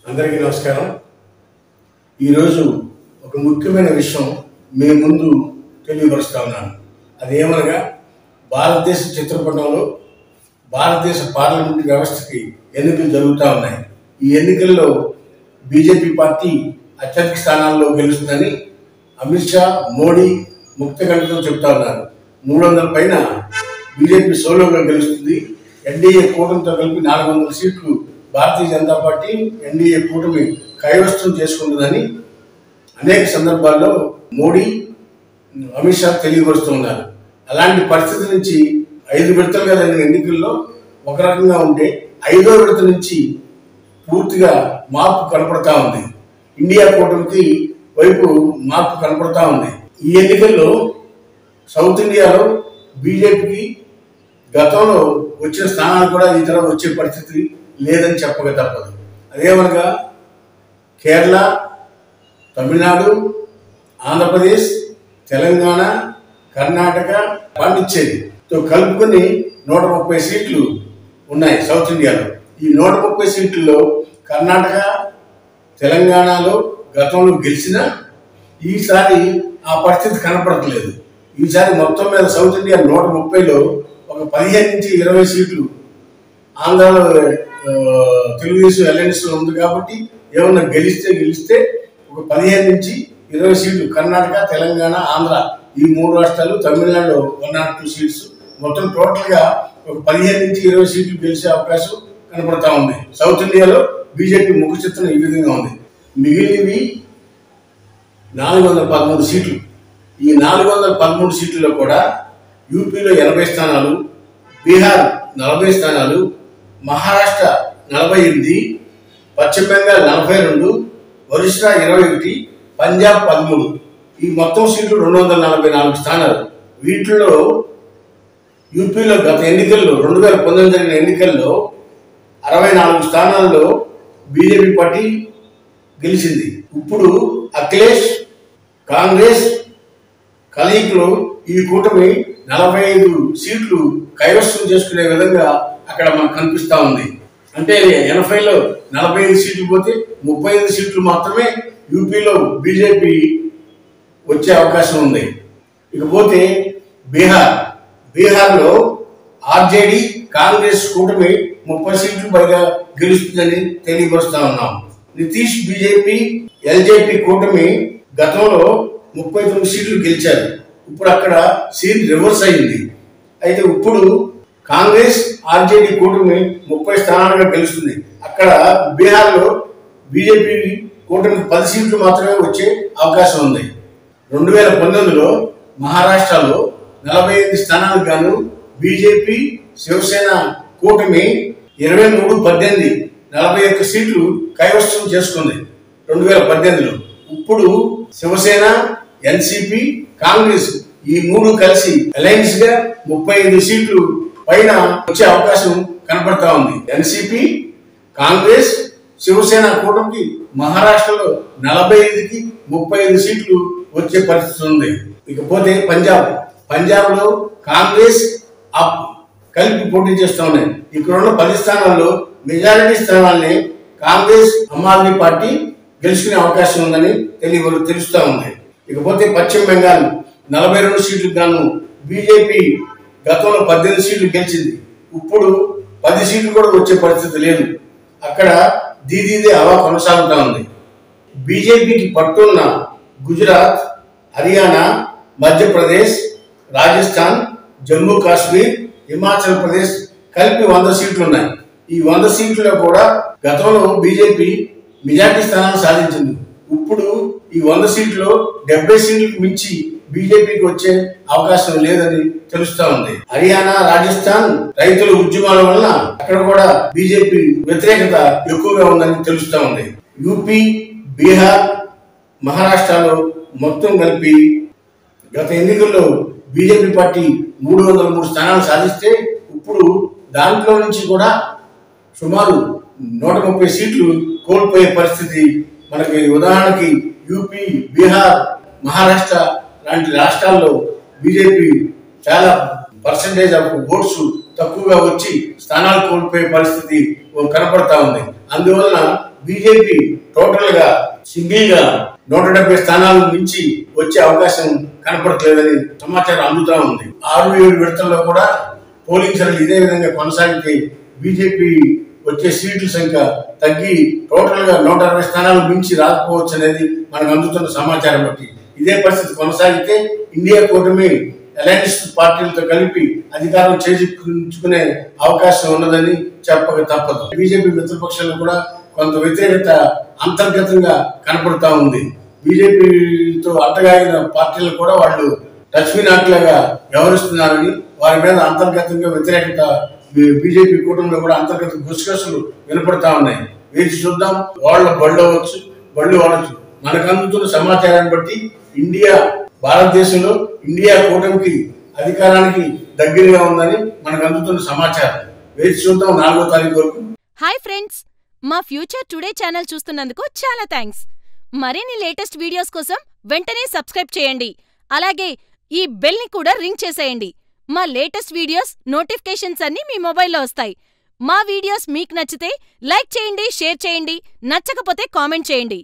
అందరికీ నమస్కారం. ఈరోజు ఒక ముఖ్యమైన విషయం మీ ముందు తెలియపరుస్తా ఉన్నాను. అదేమనగా భారతదేశ చిత్రపటంలో భారతదేశ పార్లమెంటు వ్యవస్థకి ఎన్నికలు జరుగుతూ ఉన్నాయి. ఈ ఎన్నికల్లో బీజేపీ పార్టీ అత్యధిక స్థానాల్లో గెలుస్తుందని అమిత్ షా, మోడీ ముక్తకంఠంతో చెప్తా ఉన్నారు. 300 పైన బీజేపీ సోలోగా గెలుస్తుంది. ఎన్డీఏ కూటమితో కలిపి 400 సీట్లు భారతీయ జనతా పార్టీ ఎన్డీఏ కూటమి కైవసం చేసుకుంటుందని అనేక సందర్భాల్లో మోడీ, అమిత్ షా తెలియపరుస్తున్నారు. అలాంటి పరిస్థితి నుంచి 5 విడతలుగా జరిగిన ఎన్నికల్లో ఒక రకంగా ఉంటే 5వ విడత నుంచి పూర్తిగా మార్పు కనపడతా ఉంది. ఇండియా కూటమికి వైపు మార్పు కనపడతా ఉంది. ఈ ఎన్నికల్లో సౌత్ ఇండియాలో బీజేపీకి గతంలో వచ్చిన స్థానాలు కూడా ఈ తరం వచ్చే పరిస్థితి లేదని చెప్పక తప్పదు. అదేమనగా కేరళ, తమిళనాడు, ఆంధ్రప్రదేశ్, తెలంగాణ, కర్ణాటక, పాండిచ్చేరితో కలుపుకొని 130 సీట్లు ఉన్నాయి సౌత్ ఇండియాలో. ఈ 130 సీట్లలో కర్ణాటక, తెలంగాణలో గతంలో గెలిచినా ఈసారి ఆ పరిస్థితి కనపడట్లేదు. ఈసారి మొత్తం మీద సౌత్ ఇండియా 130లో ఒక 15 నుంచి 20 సీట్లు ఆంధ్రాలో తెలుగుదేశం అలయన్స్లో ఉంది కాబట్టి ఏమన్నా గెలిస్తే ఒక 15 నుంచి 20 సీట్లు కర్ణాటక, తెలంగాణ, ఆంధ్ర ఈ 3 రాష్ట్రాలు, తమిళనాడులో 1 or 2 సీట్స్, మొత్తం టోటల్గా ఒక 15 నుంచి 20 సీట్లు గెలిచే అవకాశం కనపడతా ఉంది. సౌత్ ఇండియాలో బీజేపీ ముఖ చిత్రం ఈ విధంగా ఉంది. మిగిలినవి 413 సీట్లు. ఈ 413 సీట్లలో కూడా యూపీలో 80 స్థానాలు, బీహార్ 40 స్థానాలు, మహారాష్ట్ర 48, పశ్చిమ బెంగాల్ 42, ఒరిస్సా 21, పంజాబ్ 13. ఈ మొత్తం సీట్లు 244 స్థానాలు. వీటిలో యూపీలో గత ఎన్నికల్లో 2019 జరిగిన ఎన్నికల్లో 64 స్థానాల్లో బీజేపీ పార్టీ గెలిచింది. ఇప్పుడు అఖిలేష్, కాంగ్రెస్ కలయికలో ఈ కూటమి 45 సీట్లు కైవసం చేసుకునే విధంగా అక్కడ మనకు కనిపిస్తా ఉంది. అంటే 80లో 45 సీట్లు పోతే 35 సీట్లు మాత్రమే యూపీలో బీజేపీ వచ్చే అవకాశం ఉంది. ఇకపోతే బీహార్లో ఆర్జేడీ, కాంగ్రెస్ కూటమి 30 సీట్లు పైగా గెలుస్తుందని తెలియపరుస్తా ఉన్నాం. నితీష్ బీజేపీ, ఎల్జేపీ కూటమి గతంలో 39 సీట్లు గెలిచారు. ఇప్పుడు అక్కడ సీన్ రివర్స్ అయింది. అయితే ఇప్పుడు కాంగ్రెస్, ఆర్జేడీ కూటమి 30 స్థానాలుగా గెలుస్తుంది. అక్కడ బీహార్లో బీజేపీ కూటమికి 10 సీట్లు మాత్రమే వచ్చే అవకాశం ఉంది. 2019లో మహారాష్ట్రలో 45 స్థానాలకు గాను బీజేపీ, శివసేన కూటమి 23-18 41 సీట్లు కైవసం చేసుకుంది 2018లో. ఇప్పుడు శివసేన, ఎన్సీపీ, కాంగ్రెస్ ఈ 3 కలిసి అలయన్స్ గా 35 సీట్లు పైన వచ్చే అవకాశం కనపడతా ఉంది. ఎన్సీపీ, కాంగ్రెస్, శివసేన కూటమికి మహారాష్ట్రలో 45కి 35 సీట్లు వచ్చే పరిస్థితి ఉంది. ఇకపోతే పంజాబ్లో కాంగ్రెస్, అప్ కలిపి పోటీ చేస్తూ ఉన్నాయి. ఇక్కడ ఉన్న 10 స్థానాల్లో మెజారిటీ స్థానాల్ని కాంగ్రెస్, ఆమ్ ఆద్మీ పార్టీ గెలుచుకునే అవకాశం ఉందని తెలుస్తూ ఉంది. ఇకపోతే పశ్చిమ బెంగాల్ 42 సీట్లకు గాను బీజేపీ గతంలో 18 సీట్లు గెలిచింది. ఇప్పుడు 10 సీట్లు కూడా వచ్చే పరిస్థితి లేదు. అక్కడ దీదీదే హవా కొనసాగుతూ ఉంది. బీజేపీకి పట్టున్న గుజరాత్, హర్యానా, మధ్యప్రదేశ్, రాజస్థాన్, జమ్మూ కాశ్మీర్, హిమాచల్ ప్రదేశ్ కలిపి 100 సీట్లు ఉన్నాయి. ఈ 100 సీట్లలో కూడా గతంలో బీజేపీ మెజార్టీ స్థానాలు సాధించింది. ఇప్పుడు ఈ 100 సీట్లో 70 సీట్లకు మించి బీజేపీకి వచ్చే అవకాశం లేదని తెలుస్తా ఉంది. హర్యానా, రాజస్థాన్ రైతుల ఉద్యమాల వల్ల అక్కడ కూడా బీజేపీ వ్యతిరేకత ఎక్కువగా ఉందని తెలుస్తా ఉంది. యూపీ, బీహార్, మహారాష్ట్రలో మొత్తం కలిపి గత ఎన్నికల్లో బీజేపీ పార్టీ 303 స్థానాలు సాధిస్తే ఇప్పుడు దాంట్లో నుంచి కూడా సుమారు 130 సీట్లు కోల్పోయే పరిస్థితి మనకి. ఉదాహరణకి యూపీ, బీహార్, మహారాష్ట్ర లాంటి రాష్ట్రాల్లో బీజేపీ చాలా పర్సంటేజ్ ఆఫ్ ఓట్స్ తక్కువగా వచ్చి స్థానాలు కోల్పోయే పరిస్థితి కనపడతా ఉంది. అందువలన బీజేపీ టోటల్ గా సింగిల్ గా 170 స్థానాలు మించి వచ్చే అవకాశం కనపడట్లేదని సమాచారం అందుతా ఉంది. 6-7 విడతల్లో కూడా పోలింగ్ సరళి ఇదే విధంగా కొనసాగితే బీజేపీ వచ్చే సీట్ల సంఖ్య తగ్గి టోటల్ గా 160 స్థానాలు మించి రాకపోవచ్చు అనేది మనకు అందుతున్న సమాచారం బట్టి. ఇదే పరిస్థితి కొనసాగితే ఇండియా కూటమి అలయన్స్ పార్టీలతో కలిపి అధికారం చేజిక్కించుకునే అవకాశం ఉన్నదని చెప్పక తప్పదు. బీజేపీ మిత్రపక్షాలు కూడా కొంత వ్యతిరేకత అంతర్గతంగా కనపడతా ఉంది. బీజేపీతో అడ్డగాగిన పార్టీలు కూడా వాళ్ళు లక్ష్మీనాథ్లాగా వ్యవహరిస్తున్నారని వారి మీద అంతర్గతంగా వ్యతిరేకత బీజేపీ కూటమిలో కూడా అంతర్గత గుసగుసలు వినపడతా ఉన్నాయి. వేచి చూద్దాం. వాళ్ళ బళ్ళు అవ్వచ్చు, బళ్ళు వాడచ్చు. మనకు అందుతున్న సమాచారాన్ని బట్టి భారతదేశంలో ఇండియా కూటమికి అధికారానికి దగ్గరగా ఉందని మనకు అందుతున్న సమాచారం. వేచి చూద్దాం 4వ తారీఖు వరకు. హాయ్ ఫ్రెండ్స్, మా ఫ్యూచర్ టుడే ఛానల్ చూస్తున్నందుకు చాలా థ్యాంక్స్. మరిన్ని లేటెస్ట్ వీడియోస్ కోసం వెంటనే సబ్స్క్రైబ్ చేయండి. అలాగే ఈ బెల్ ని కూడా రింగ్ చేసేయండి. మా లేటెస్ట్ వీడియోస్ నోటిఫికేషన్స్ అన్నీ మీ మొబైల్లో వస్తాయి. మా వీడియోస్ మీకు నచ్చితే లైక్ చేయండి, షేర్ చేయండి, నచ్చకపోతే కామెంట్ చేయండి.